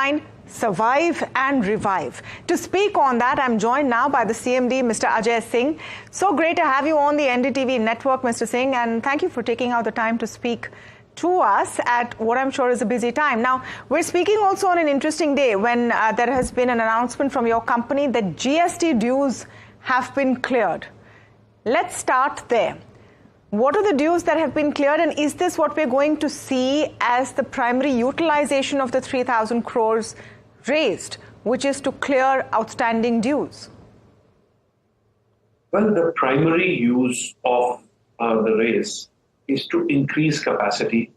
airline survive and revive? To speak on that, I'm joined now by the CMD, Mr. Ajay Singh. So great to have you on the NDTV network, Mr. Singh, and thank you for taking out the time to speak to us at what I'm sure is a busy time. Now, we're speaking also on an interesting day when there has been an announcement from your company that GST dues have been cleared. Let's start there. What are the dues that have been cleared, and is this what we're going to see as the primary utilization of the 3,000 crores raised, which is to clear outstanding dues? Well, the primary use of the raise is to increase capacity,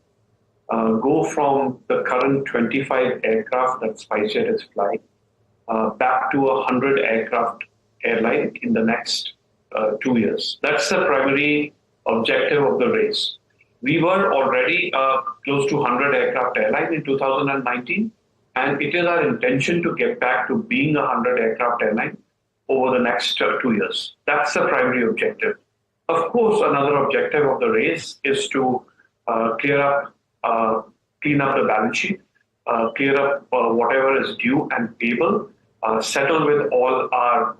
go from the current 25 aircraft that SpiceJet is flying back to a 100 aircraft airline in the next 2 years. That's the primary objective of the raise. We were already close to 100 aircraft airline in 2019, and it is our intention to get back to being a 100 aircraft airline over the next 2 years. That's the primary objective. Of course, another objective of the raise is to clean up the balance sheet, clear up whatever is due and payable, settle with all our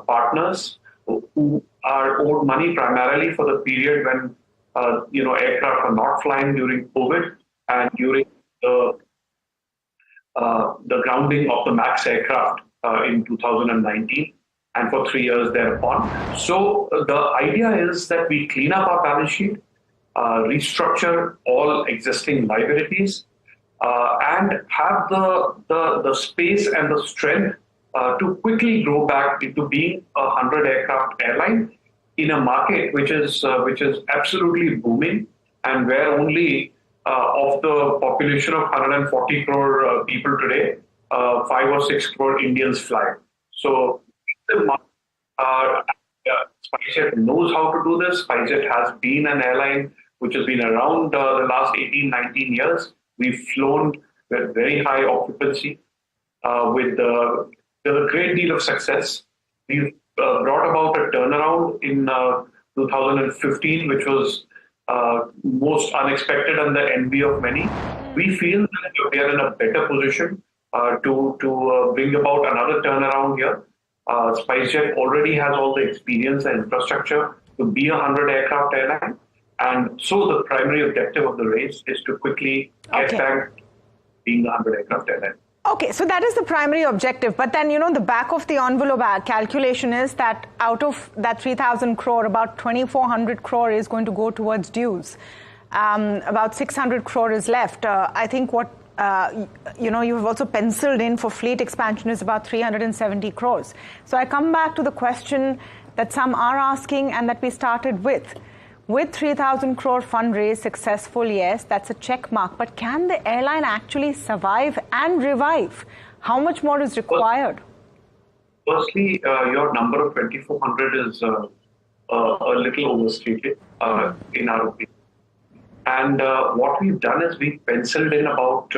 partners who are owed money primarily for the period when aircraft are not flying during COVID and during the grounding of the MAX aircraft in 2019 and for 3 years thereupon. So the idea is that we clean up our balance sheet, restructure all existing liabilities, and have the space and the strength to quickly grow back into being a 100 aircraft airline in a market which is absolutely booming, and where only of the population of 140 crore people today, 5 or 6 crore Indians fly. So SpiceJet knows how to do this. SpiceJet has been an airline which has been around the last 18, 19 years. We've flown with very high occupancy, with a great deal of success. We've brought about a turnaround in 2015, which was most unexpected and the envy of many. We feel that we are in a better position to bring about another turnaround here. SpiceJet already has all the experience and infrastructure to be a 100 aircraft airline. And so the primary objective of the race is to quickly get back to being a 100 aircraft airline. Okay, so that is the primary objective. But then, the back of the envelope calculation is that out of that 3,000 crore, about 2,400 crore is going to go towards dues. About 600 crore is left. I think what, you've also penciled in for fleet expansion is about 370 crores. So I come back to the question that some are asking and that we started with. With 3,000 crore fundraise successful, yes, that's a check mark. But can the airline actually survive and revive? How much more is required? Firstly, your number of 2,400 is a little overstated in our opinion. And what we've done is we've penciled in about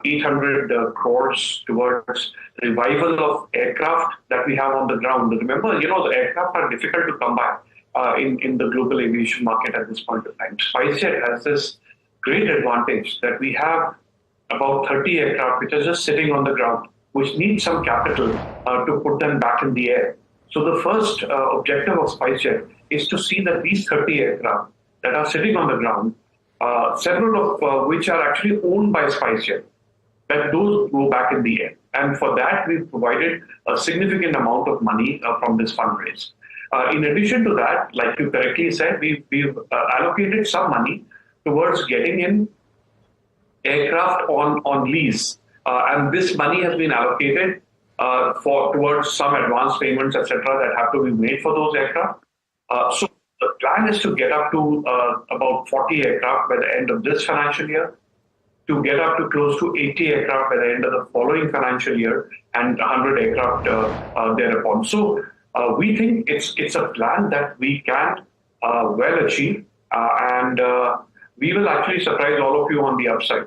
800 crores towards revival of aircraft that we have on the ground. Remember, the aircraft are difficult to come by in the global aviation market at this point of time. SpiceJet has this great advantage that we have about 30 aircraft which are just sitting on the ground, which need some capital to put them back in the air. So the first objective of SpiceJet is to see that these 30 aircraft that are sitting on the ground, several of which are actually owned by SpiceJet, that those go back in the air. And for that, we've provided a significant amount of money from this fundraise. In addition to that, like you correctly said, we've allocated some money towards getting in aircraft on lease. And this money has been allocated towards some advance payments, etc., that have to be made for those aircraft. So the plan is to get up to about 40 aircraft by the end of this financial year, to get up to close to 80 aircraft by the end of the following financial year, and 100 aircraft thereupon. So we think it's a plan that we can well achieve, and we will actually surprise all of you on the upside.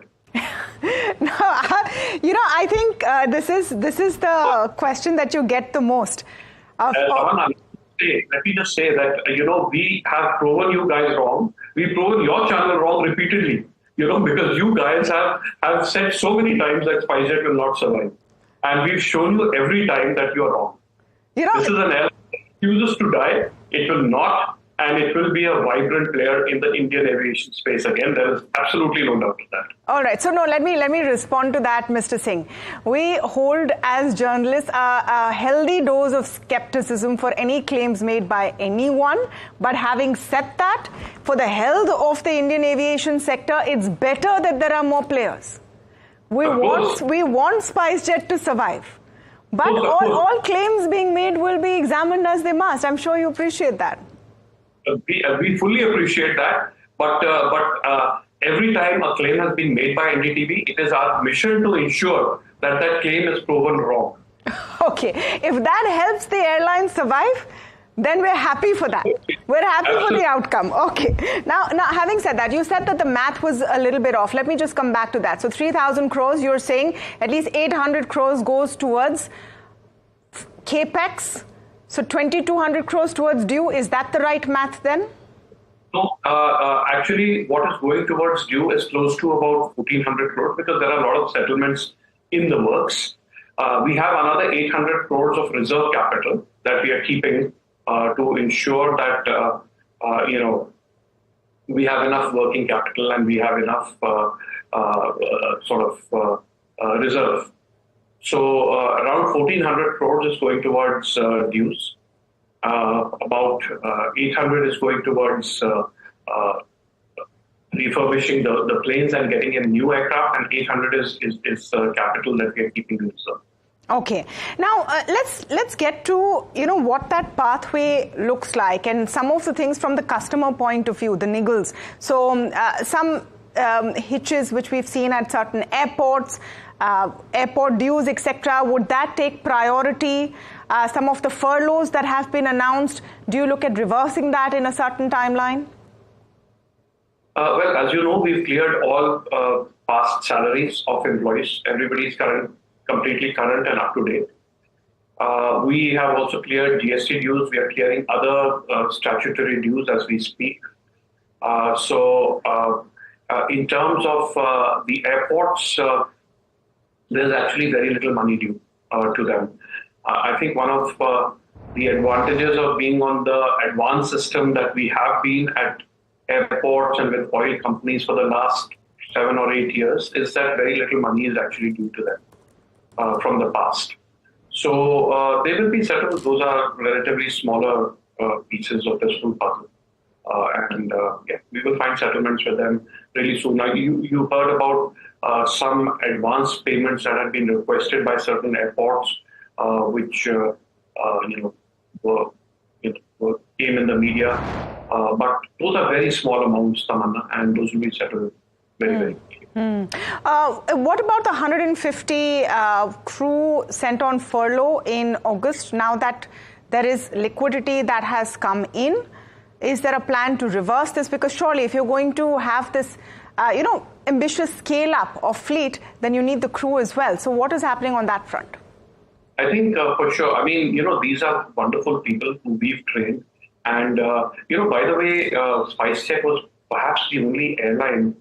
No, I think this is the question that you get the most. Tamanna, let me just say that we have proven you guys wrong. We've proven your channel wrong repeatedly. because you guys have said so many times that SpiceJet will not survive. And we've shown you every time that you're wrong. This is an airline that refuses to die. It will not, and it will be a vibrant player in the Indian aviation space. Again, there is absolutely no doubt in that. All right. So no, let me respond to that, Mr. Singh. We hold as journalists a healthy dose of skepticism for any claims made by anyone. But having said that, for the health of the Indian aviation sector, it's better that there are more players. We want SpiceJet to survive. But all claims being made will be examined as they must. I'm sure you appreciate that. We fully appreciate that. But every time a claim has been made by NDTV, it is our mission to ensure that that claim is proven wrong. Okay. If that helps the airline survive, then we're happy for that. We're happy for the outcome. Okay. Now, having said that, you said that the math was a little bit off. Let me just come back to that. So 3,000 crores, you're saying at least 800 crores goes towards CAPEX. So 2,200 crores towards due. Is that the right math then? No, actually, what is going towards due is close to about 1,400 crores because there are a lot of settlements in the works. We have another 800 crores of reserve capital that we are keeping to ensure that we have enough working capital and we have enough reserve. So around 1,400 crores is going towards dues. About 800 is going towards refurbishing the planes and getting in new aircraft, and 800 is capital that we are keeping in reserve. Okay. Now, let's get to, what that pathway looks like and some of the things from the customer point of view, the niggles. So some hitches which we've seen at certain airports, airport dues, etc. Would that take priority? Some of the furloughs that have been announced, do you look at reversing that in a certain timeline? Well, as you know, we've cleared all past salaries of employees. Everybody's completely current and up to date. We have also cleared GST dues. We are clearing other statutory dues as we speak. So in terms of the airports, there's actually very little money due to them. I think one of the advantages of being on the advanced system that we have been at airports and with oil companies for the last 7 or 8 years is that very little money is actually due to them from the past. So they will be settled. Those are relatively smaller pieces of this full puzzle. We will find settlements with them really soon. Now, you heard about some advance payments that have been requested by certain airports, which came in the media. But those are very small amounts, Tamanna, and those will be settled very, very quickly. What about the 150 crew sent on furlough in August? Now that there is liquidity that has come in, is there a plan to reverse this? Because surely if you're going to have this, ambitious scale up of fleet, then you need the crew as well. So what is happening on that front? I think for sure. I mean, these are wonderful people who we've trained. And, by the way, SpiceJet was perhaps the only airline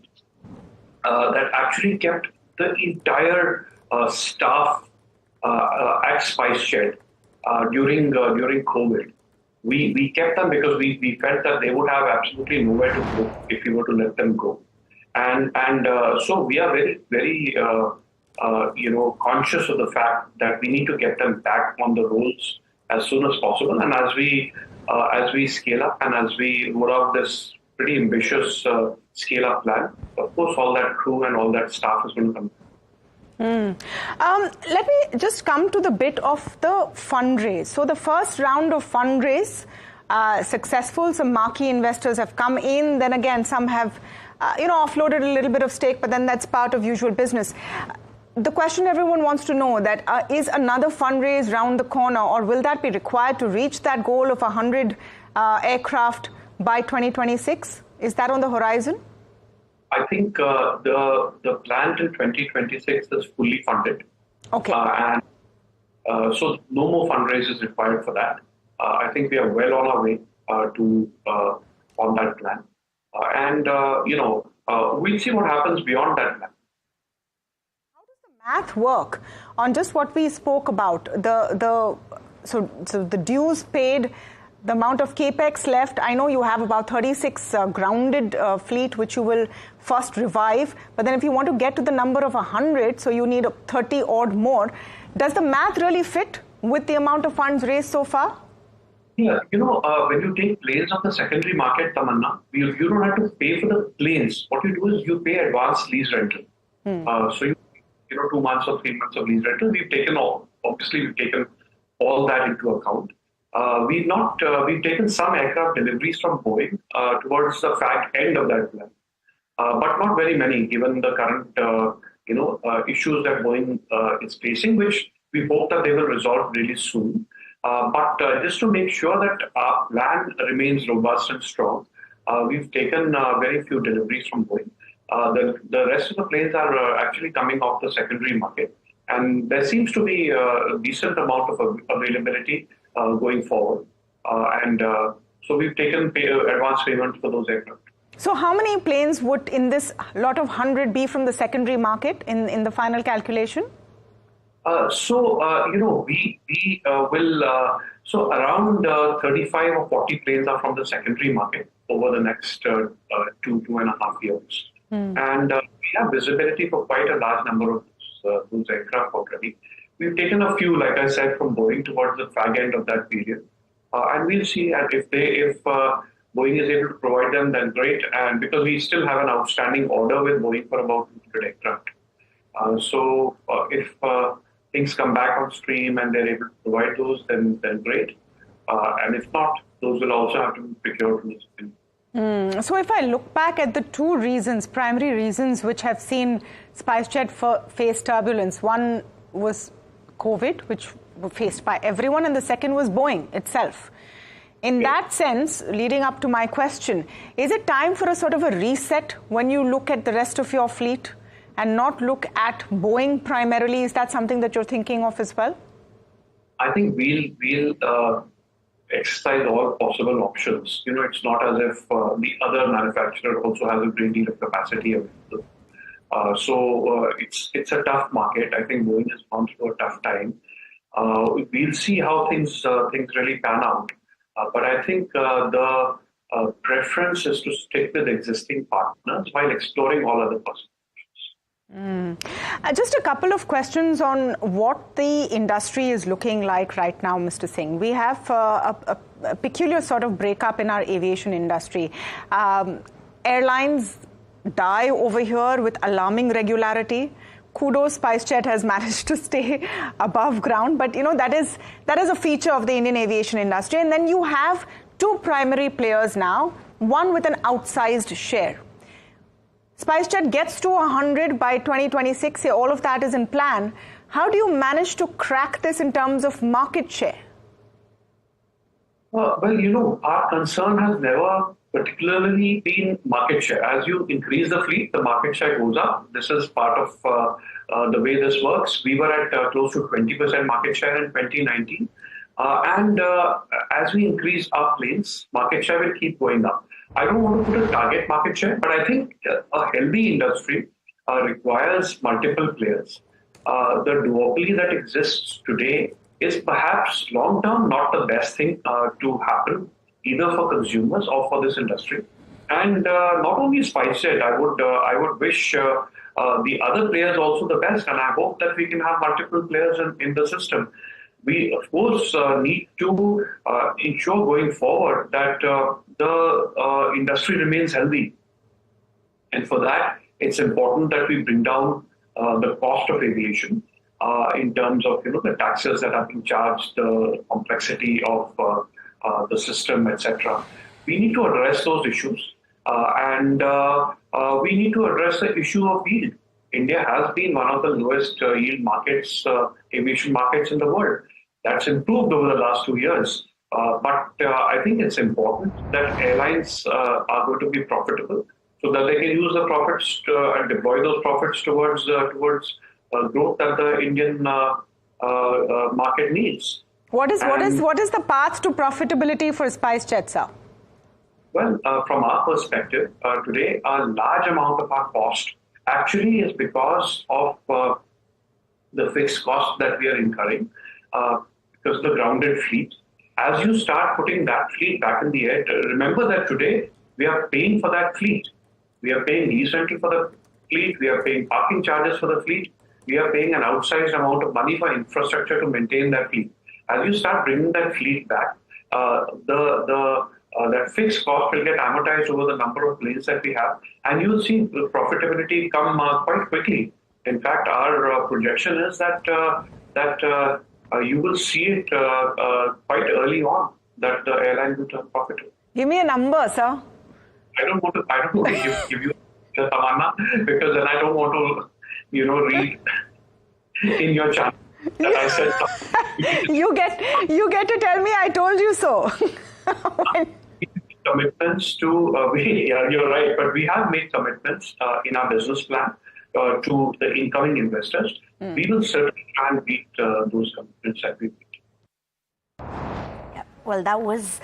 that actually kept the entire staff at SpiceJet during COVID. We kept them because we felt that they would have absolutely nowhere to go if we were to let them go. And so we are very, very, conscious of the fact that we need to get them back on the rolls as soon as possible. And as we scale up and as we roll out this pretty ambitious scale-up plan, of course, all that crew and all that staff is going to come. Let me just come to the bit of the fundraise. So the first round of fundraise successful. Some marquee investors have come in. Then again, some have offloaded a little bit of stake, but then that's part of usual business. The question everyone wants to know that is another fundraise round the corner, or will that be required to reach that goal of 100 aircraft by 2026? Is that on the horizon? I think the plan till 2026 is fully funded. Okay. So no more fundraise is required for that. I think we are well on our way on that plan. We'll see what happens beyond that plan. How does the math work on just what we spoke about? So the dues paid, the amount of capex left. I know you have about 36 grounded fleet, which you will first revive. But then if you want to get to the number of 100, so you need 30 odd more. Does the math really fit with the amount of funds raised so far? Yeah, when you take planes on the secondary market, Tamanna, you don't have to pay for the planes. What you do is you pay advance lease rental. So you 2 months or 3 months of lease rental. We've taken all that into account. We've taken some aircraft deliveries from Boeing towards the fag end of that plan, but not very many, given the current issues that Boeing is facing, which we hope that they will resolve really soon. But just to make sure that our plan remains robust and strong, we've taken very few deliveries from Boeing. The rest of the planes are actually coming off the secondary market, and there seems to be a decent amount of availability going forward. So we've taken advance payment for those aircraft. So how many planes would in this lot of 100 be from the secondary market in the final calculation? We will, so around 35 or 40 planes are from the secondary market over the next 2.5 years. And we have visibility for quite a large number of those aircraft already. We've taken a few, like I said, from Boeing towards the fag end of that period. And we'll see if Boeing is able to provide them, then great. And because we still have an outstanding order with Boeing for about 200 aircraft. If things come back on stream and they're able to provide those, then great. And if not, those will also have to be procured from the supply. So if I look back at the two primary reasons which have seen SpiceJet face turbulence, one was COVID, which was faced by everyone, and the second was Boeing itself. In that sense, leading up to my question, is it time for a sort of a reset when you look at the rest of your fleet and not look at Boeing primarily? Is that something that you're thinking of as well? I think we'll exercise all possible options. It's not as if the other manufacturer also has a great deal of capacity available. It's a tough market. I think Boeing has gone through a tough time. We'll see how things really pan out. But I think the preference is to stick with existing partners while exploring all other possibilities. Just a couple of questions on what the industry is looking like right now, Mr. Singh. We have a peculiar sort of breakup in our aviation industry. Airlines die over here with alarming regularity. Kudos, SpiceJet has managed to stay above ground, but that is a feature of the Indian aviation industry. And then you have two primary players now, one with an outsized share. SpiceJet gets to 100 by 2026. Say all of that is in plan. How do you manage to crack this in terms of market share? Our concern has never particularly been market share. As you increase the fleet, the market share goes up. This is part of the way this works. We were at close to 20% market share in 2019. As we increase our planes, market share will keep going up. I don't want to put a target market share, but I think a healthy industry requires multiple players. The duopoly that exists today is perhaps long-term not the best thing to happen, either for consumers or for this industry. And not only SpiceJet, I would wish the other players also the best, and I hope that we can have multiple players in the system. We, of course, need to ensure going forward that the industry remains healthy. And for that, it's important that we bring down the cost of aviation in terms of the taxes that are being charged, the complexity of the system, etc. We need to address those issues, and we need to address the issue of yield. India has been one of the lowest yield markets, aviation markets in the world. That's improved over the last 2 years. But I think it's important that airlines are going to be profitable so that they can use the profits and deploy those profits towards growth that the Indian market needs. What is the path to profitability for SpiceJet, sir? Well, from our perspective, today a large amount of our cost actually is because of the fixed cost that we are incurring because of the grounded fleet. As you start putting that fleet back in the air, remember that today we are paying for that fleet. We are paying lease rental for the fleet. We are paying parking charges for the fleet. We are paying an outsized amount of money for infrastructure to maintain that fleet. As you start bringing that fleet back, that fixed cost will get amortized over the number of planes that we have, and you'll see the profitability come quite quickly. In fact, our projection is that you will see it quite early on that the airline will turn profitable. Give me a number, sir. I don't want to give you the Tamanna, because then I don't want to, read in your channel that I said something. You get to tell me I told you so. Commitments to, you're right, but we have made commitments in our business plan to the incoming investors. We will certainly try and beat those commitments that we made. Yeah, well, that was